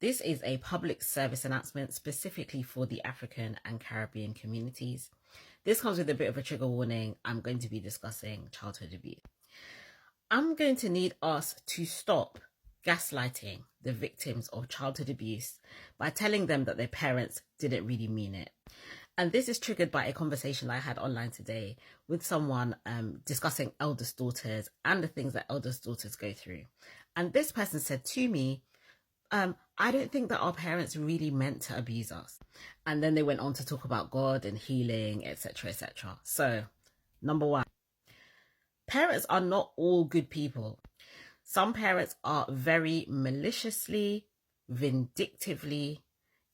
This is a public service announcement specifically for the African and Caribbean communities. This comes with a bit of a trigger warning. I'm going to be discussing childhood abuse. I'm going to need us to stop gaslighting the victims of childhood abuse by telling them that their parents didn't really mean it. And this is triggered by a conversation I had online today with someone discussing eldest daughters and the things that eldest daughters go through. And this person said to me, I don't think that our parents really meant to abuse us. And then they went on to talk about God and healing, etc., etc. So, number one, parents are not all good people. Some parents are very maliciously, vindictively,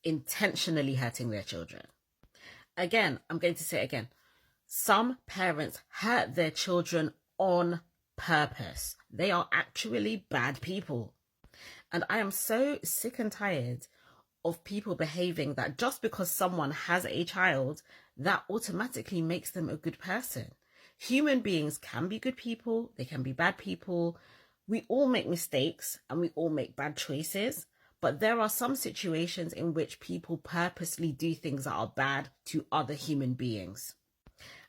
intentionally hurting their children. Again, I'm going to say it again. Some parents hurt their children on purpose. They are actually bad people. And I am so sick and tired of people behaving that just because someone has a child, that automatically makes them a good person. Human beings can be good people, they can be bad people. We all make mistakes and we all make bad choices, but there are some situations in which people purposely do things that are bad to other human beings.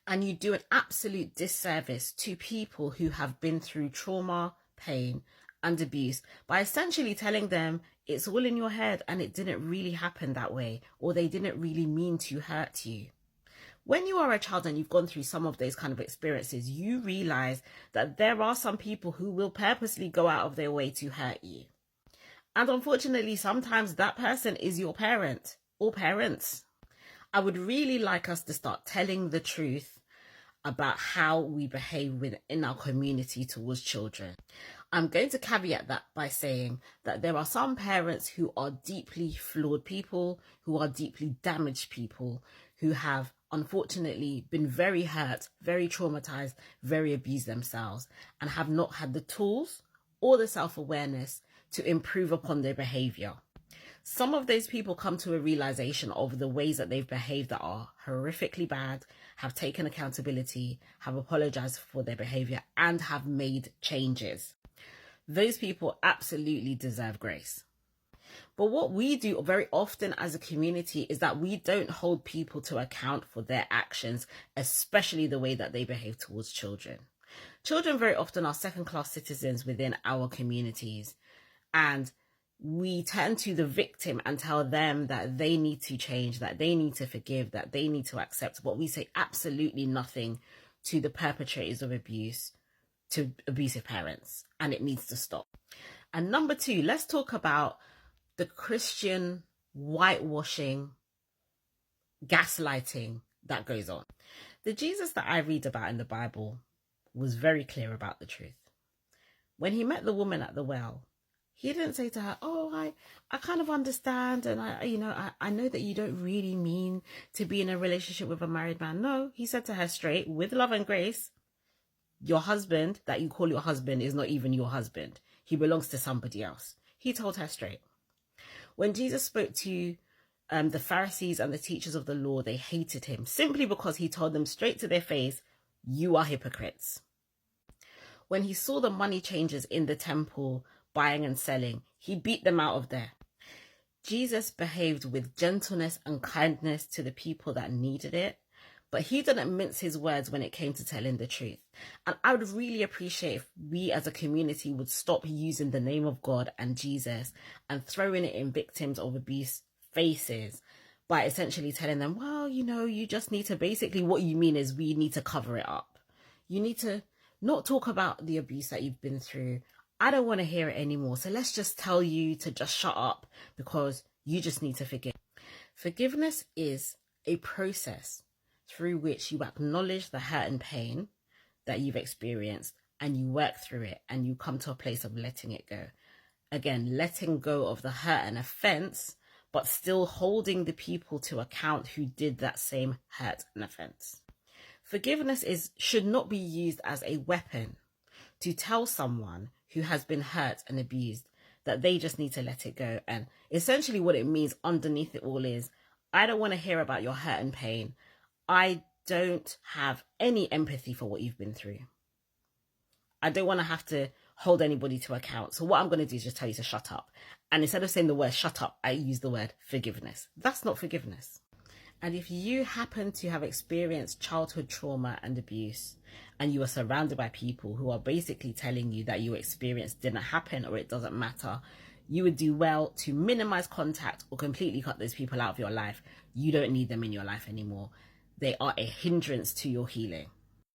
And you do an absolute disservice to people who have been through trauma, pain, and abuse by essentially telling them it's all in your head and it didn't really happen that way, or they didn't really mean to hurt you. When you are a child and you've gone through some of those kind of experiences, you realize that there are some people who will purposely go out of their way to hurt you. And unfortunately, sometimes that person is your parent or parents. I would really like us to start telling the truth about how we behave within our community towards children. I'm going to caveat that by saying that there are some parents who are deeply flawed people, who are deeply damaged people, who have unfortunately been very hurt, very traumatized, very abused themselves, and have not had the tools or the self-awareness to improve upon their behavior. Some of those people come to a realization of the ways that they've behaved that are horrifically bad, have taken accountability, have apologized for their behavior, and have made changes. Those people absolutely deserve grace. But what we do very often as a community is that we don't hold people to account for their actions, especially the way that they behave towards children. Children very often are second-class citizens within our communities, and we turn to the victim and tell them that they need to change, that they need to forgive, that they need to accept, but we say absolutely nothing to the perpetrators of abuse, to abusive parents, and it needs to stop. And number two, let's talk about the Christian whitewashing, gaslighting that goes on. The Jesus that I read about in the Bible was very clear about the truth. When he met the woman at the well, he didn't say to her, oh, I kind of understand, and I know that you don't really mean to be in a relationship with a married man. No, he said to her straight, with love and grace, your husband that you call your husband is not even your husband. He belongs to somebody else. He told her straight. When Jesus spoke to the Pharisees and the teachers of the law, they hated him simply because he told them straight to their face, you are hypocrites. When he saw the money changers in the temple buying and selling, he beat them out of there. Jesus behaved with gentleness and kindness to the people that needed it, but he didn't mince his words when it came to telling the truth. And I would really appreciate if we as a community would stop using the name of God and Jesus and throwing it in victims of abuse faces by essentially telling them, well, you just need to, basically what you mean is we need to cover it up. You need to not talk about the abuse that you've been through. I don't want to hear it anymore. So let's just tell you to just shut up because you just need to forgive. Forgiveness is a process through which you acknowledge the hurt and pain that you've experienced and you work through it and you come to a place of letting it go. Again, letting go of the hurt and offense, but still holding the people to account who did that same hurt and offense. Forgiveness should not be used as a weapon to tell someone who has been hurt and abused that they just need to let it go. And essentially what it means underneath it all is, I don't want to hear about your hurt and pain. I don't have any empathy for what you've been through. I don't want to have to hold anybody to account. So what I'm going to do is just tell you to shut up. And instead of saying the word shut up, I use the word forgiveness. That's not forgiveness. And if you happen to have experienced childhood trauma and abuse, and you are surrounded by people who are basically telling you that your experience didn't happen or it doesn't matter, you would do well to minimize contact or completely cut those people out of your life. You don't need them in your life anymore. They are a hindrance to your healing.